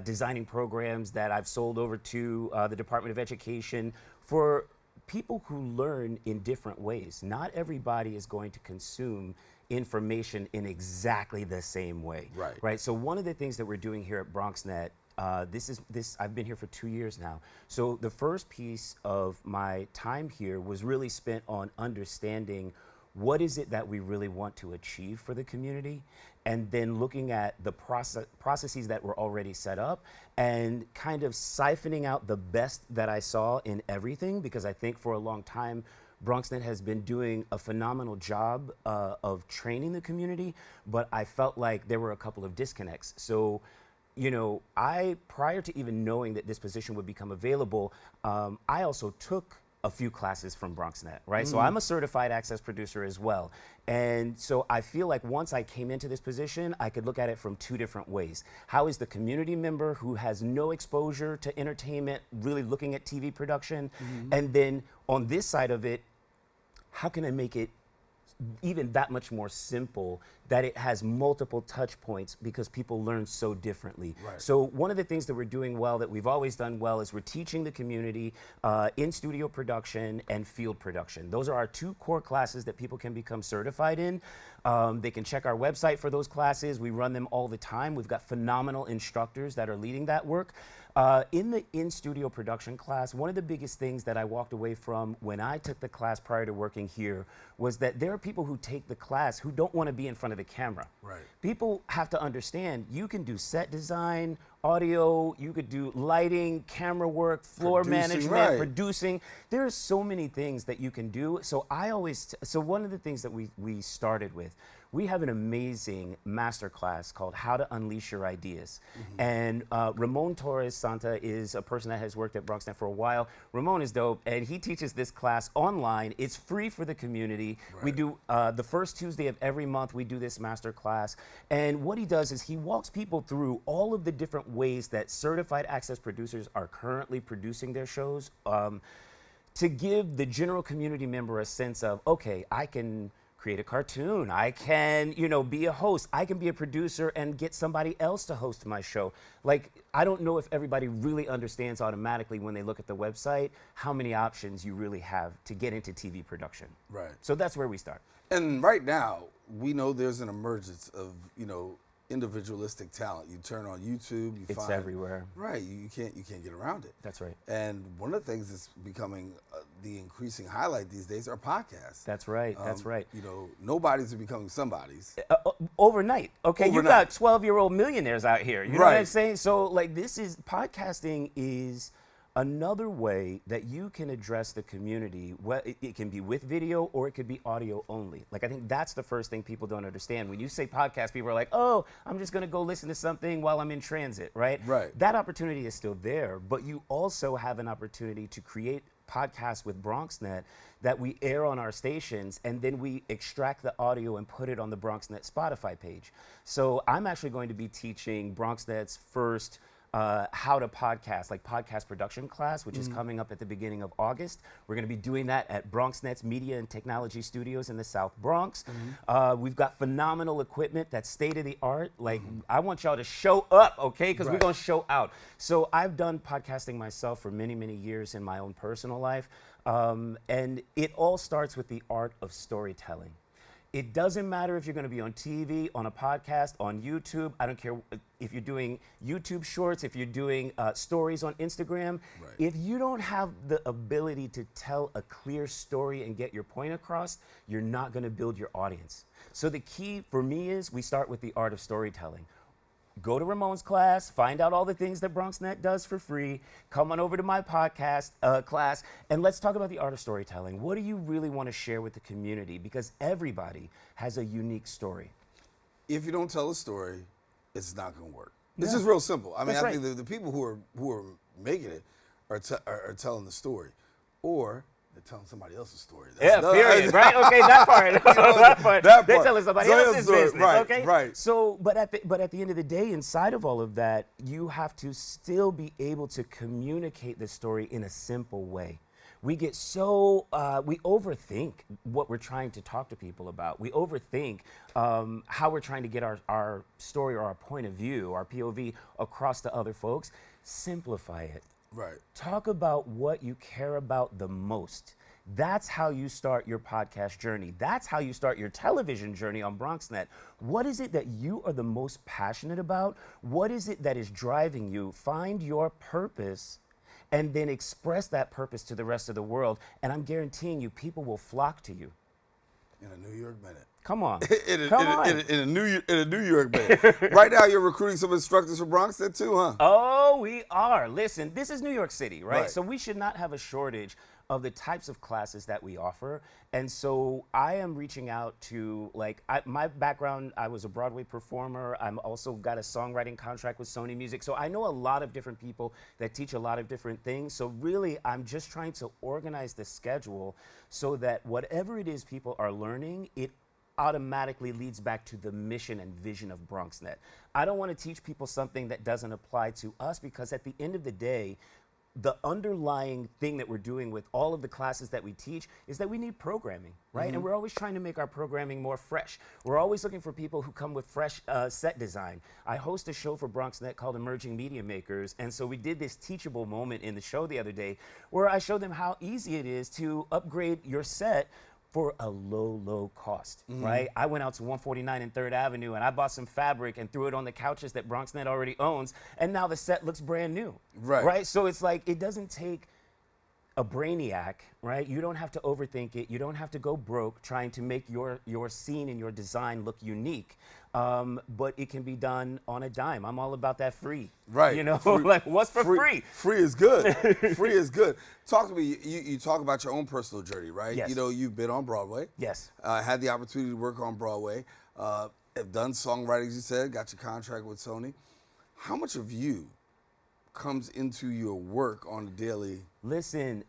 designing programs that I've sold over to the Department of Education for people who learn in different ways. Not everybody is going to consume information in exactly the same way. Right. So one of the things that we're doing here at BronxNet, I've been here for 2 years now. So the first piece of my time here was really spent on understanding what is it that we really want to achieve for the community, and then looking at the processes that were already set up and kind of siphoning out the best that I saw in everything, because I think for a long time, BronxNet has been doing a phenomenal job of training the community, but I felt like there were a couple of disconnects. So, prior to even knowing that this position would become available, I also took a few classes from BronxNet, right? So I'm a certified access producer as well. And so I feel like once I came into this position, I could look at it from two different ways. How is the community member who has no exposure to entertainment really looking at TV production? And then on this side of it, how can I make it even that much more simple, that it has multiple touch points because people learn so differently. Right. So one of the things that we're doing well, that we've always done well, is we're teaching the community in studio production and field production. Those are our two core classes that people can become certified in. They can check our website for those classes. We run them all the time. We've got phenomenal instructors that are leading that work. In the in-studio production class, one of the biggest things that I walked away from when I took the class prior to working here was that there are people who take the class who don't want to be in front of the camera. Right. People have to understand you can do set design, audio, you could do lighting, camera work, floor management, right. producing. There are so many things that you can do. So so one of the things that we started with, we have an amazing masterclass called How to Unleash Your Ideas. And Ramon Torres Santa is a person that has worked at BronxNet for a while. Ramon is dope, and he teaches this class online. It's free for the community. Right. We do the first Tuesday of every month, we do this masterclass. And what he does is he walks people through all of the different ways that certified access producers are currently producing their shows, to give the general community member a sense of, okay, I can create a cartoon, I can, be a host, I can be a producer and get somebody else to host my show. Like, I don't know if everybody really understands automatically when they look at the website how many options you really have to get into TV production. Right. So that's where we start. And right now, we know there's an emergence of, individualistic talent. You turn on YouTube, you it's find everywhere. Right, you can't get around it. That's right. And one of the things that's becoming the increasing highlight these days are podcasts. That's right. That's right. Nobody's becoming somebody's. Overnight. Okay, you got 12-year-old millionaires out here. You know what I'm saying? So podcasting is another way that you can address the community. Well, it can be with video or it could be audio only. Like, I think that's the first thing people don't understand. When you say podcast, people are like, oh, I'm just going to go listen to something while I'm in transit, right? Right. That opportunity is still there, but you also have an opportunity to create podcasts with BronxNet that we air on our stations, and then we extract the audio and put it on the BronxNet Spotify page. So I'm actually going to be teaching BronxNet's first how to podcast, like podcast production class, which is coming up at the beginning of August. We're going to be doing that at BronxNet's Media and Technology Studios in the South Bronx. We've got phenomenal equipment that's state of the art. Like, I want y'all to show up, okay? Because we're going to show out. So I've done podcasting myself for many, many years in my own personal life. And it all starts with the art of storytelling. It doesn't matter if you're going to be on TV, on a podcast, on YouTube. I don't care if you're doing YouTube shorts, if you're doing stories on Instagram. Right. If you don't have the ability to tell a clear story and get your point across, you're not going to build your audience. So the key for me is we start with the art of storytelling. Go to Ramon's class, find out all the things that BronxNet does for free, come on over to my podcast class, and let's talk about the art of storytelling. What do you really want to share with the community? Because everybody has a unique story. If you don't tell a story, it's not going to work. It's just real simple. I mean, I think the people who are making it are telling the story, or they're telling somebody else's story. Period. Right? Okay, that part. That part. They're telling somebody else's business. Right, okay. Right. So, but at the end of the day, inside of all of that, you have to still be able to communicate the story in a simple way. We get so we overthink what we're trying to talk to people about. We overthink how we're trying to get our story or our point of view, our POV, across to other folks. Simplify it. Right. Talk about what you care about the most. That's how you start your podcast journey. That's how you start your television journey on BronxNet. What is it that you are the most passionate about? What is it that is driving you? Find your purpose and then express that purpose to the rest of the world. And I'm guaranteeing you, people will flock to you. In a New York minute. Come on. in a New York minute. Right now, you're recruiting some instructors for BronxNet too, huh? Oh, we are. Listen, this is New York City, right? So we should not have a shortage of the types of classes that we offer. And so I am reaching out to, my background, I was a Broadway performer. I'm also got a songwriting contract with Sony Music. So I know a lot of different people that teach a lot of different things. So really, I'm just trying to organize the schedule so that whatever it is people are learning, it automatically leads back to the mission and vision of BronxNet. I don't want to teach people something that doesn't apply to us, because at the end of the day, the underlying thing that we're doing with all of the classes that we teach is that we need programming, right? And we're always trying to make our programming more fresh. We're always looking for people who come with fresh set design. I host a show for BronxNet called Emerging Media Makers, and so we did this teachable moment in the show the other day where I showed them how easy it is to upgrade your set for a low cost, right? I went out to 149 and 3rd Avenue and I bought some fabric and threw it on the couches that BronxNet already owns, and now the set looks brand new, right? So it's like, it doesn't take a brainiac, right? You don't have to overthink it. You don't have to go broke trying to make your scene and your design look unique. But it can be done on a dime. I'm all about that free. Right. You know, Free, like what's for free? Free is good. Free is good. Talk to me. You talk about your own personal journey, right? Yes. You know, you've been on Broadway. Yes. Had the opportunity to work on Broadway. Have done songwriting, as you said, got your contract with Sony. How much of you comes into your work on a daily? Listen,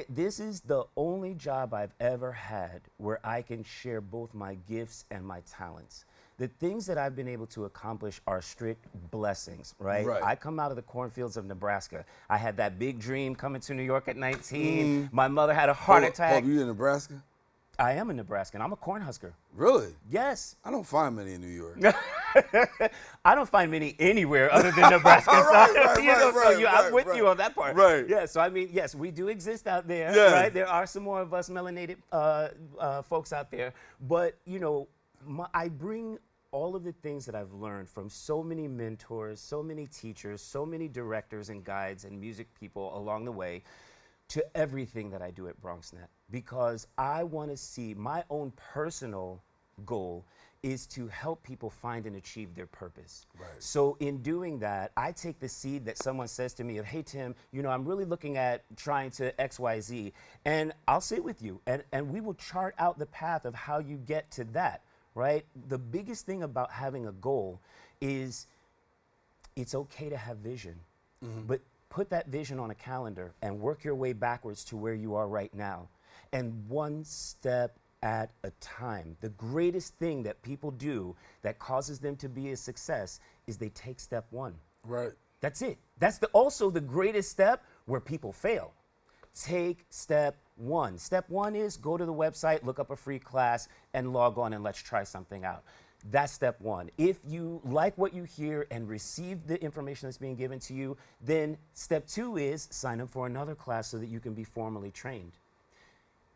this is the only job I've ever had where I can share both my gifts and my talents. The things that I've been able to accomplish are strict blessings, right? I come out of the cornfields of Nebraska. I had that big dream coming to New York at 19. My mother had a heart attack. Oh, you in Nebraska? I am a Nebraskan. I'm a Cornhusker. Really? Yes. I don't find many in New York. I don't find many anywhere other than Nebraska. I'm with you on that part. Right. Yeah, so I mean, yes, we do exist out there, right? There are some more of us melanated folks out there. But, you know, I bring all of the things that I've learned from so many mentors, so many teachers, so many directors and guides and music people along the way to everything that I do at BronxNet, because I want to see my own personal goal is to help people find and achieve their purpose. Right. So in doing that, I take the seed that someone says to me of, hey, Tim, you know, I'm really looking at trying to XYZ, and I'll sit with you, and we will chart out the path of how you get to that, right? The biggest thing about having a goal is it's okay to have vision, but put that vision on a calendar and work your way backwards to where you are right now. And one step at a time. The greatest thing that people do that causes them to be a success is they take step one. Right. That's it. That's also the greatest step where people fail. Take step one. Step one is go to the website, look up a free class, and log on and let's try something out. That's step one. If you like what you hear and receive the information that's being given to you, then step two is sign up for another class so that you can be formally trained.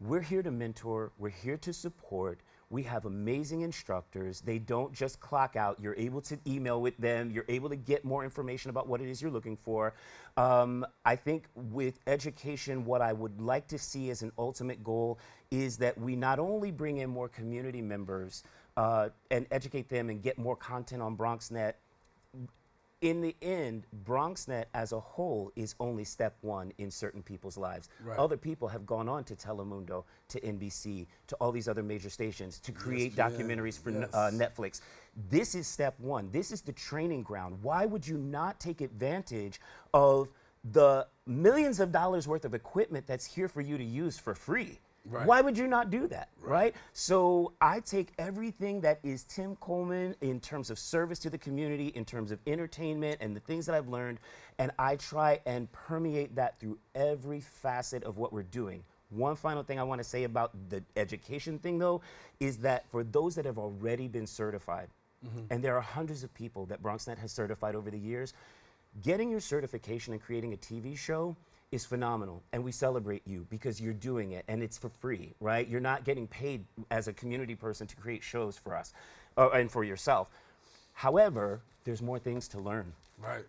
We're here to mentor. We're here to support. We have amazing instructors. They don't just clock out. You're able to email with them. You're able to get more information about what it is you're looking for. I think with education, what I would like to see as an ultimate goal is that we not only bring in more community members and educate them and get more content on BronxNet. In the end, BronxNet as a whole is only step one in certain people's lives. Right. Other people have gone on to Telemundo, to NBC, to all these other major stations to create documentaries for Netflix. This is step one. This is the training ground. Why would you not take advantage of the millions of dollars worth of equipment that's here for you to use for free? Right. Why would you not do that, right? So I take everything that is Tim Coleman in terms of service to the community, in terms of entertainment and the things that I've learned, and I try and permeate that through every facet of what we're doing. One final thing I want to say about the education thing, though, is that for those that have already been certified, and there are hundreds of people that BronxNet has certified over the years, getting your certification and creating a TV show is phenomenal, and we celebrate you because you're doing it, and it's for free, right? You're not getting paid as a community person to create shows for us and for yourself. However, there's more things to learn. Right.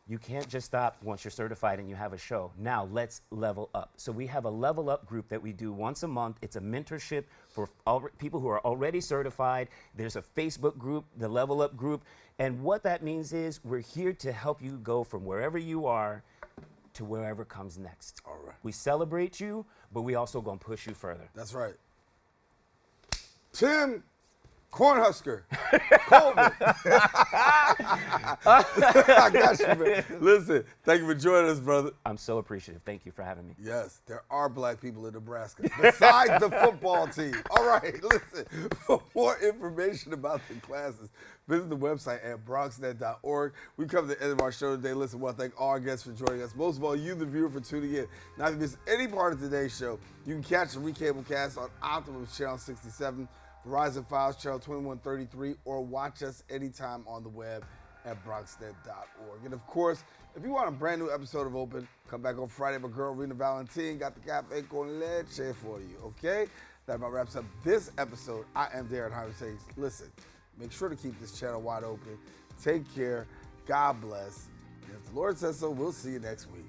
You can't just stop once you're certified and you have a show. Now let's level up. So we have a level up group that we do once a month. It's a mentorship for people who are already certified. There's a Facebook group, the level up group, and what that means is we're here to help you go from wherever you are to wherever comes next. All right. We celebrate you, but we also gonna push you further. That's right. Tim Cornhusker Coleman. I got you, man. Listen, thank you for joining us, brother. I'm so appreciative. Thank you for having me. Yes, there are black people in Nebraska besides the football team. All right, listen, for more information about the classes, visit the website at BronxNet.org. We come to the end of our show today. Listen, I want to thank all our guests for joining us. Most of all, you, the viewer, for tuning in. Now, if you miss any part of today's show, you can catch the recable cast on Optimum's Channel 67, Verizon Files Channel 2133, or watch us anytime on the web at BronxNet.org. And of course, if you want a brand new episode of Open, come back on Friday. My girl Rena Valentine got the cafe con leche for you, okay? That about wraps up this episode. I am Daren Jaime saying, listen, make sure to keep this channel wide open. Take care. God bless. And if the Lord says so, we'll see you next week.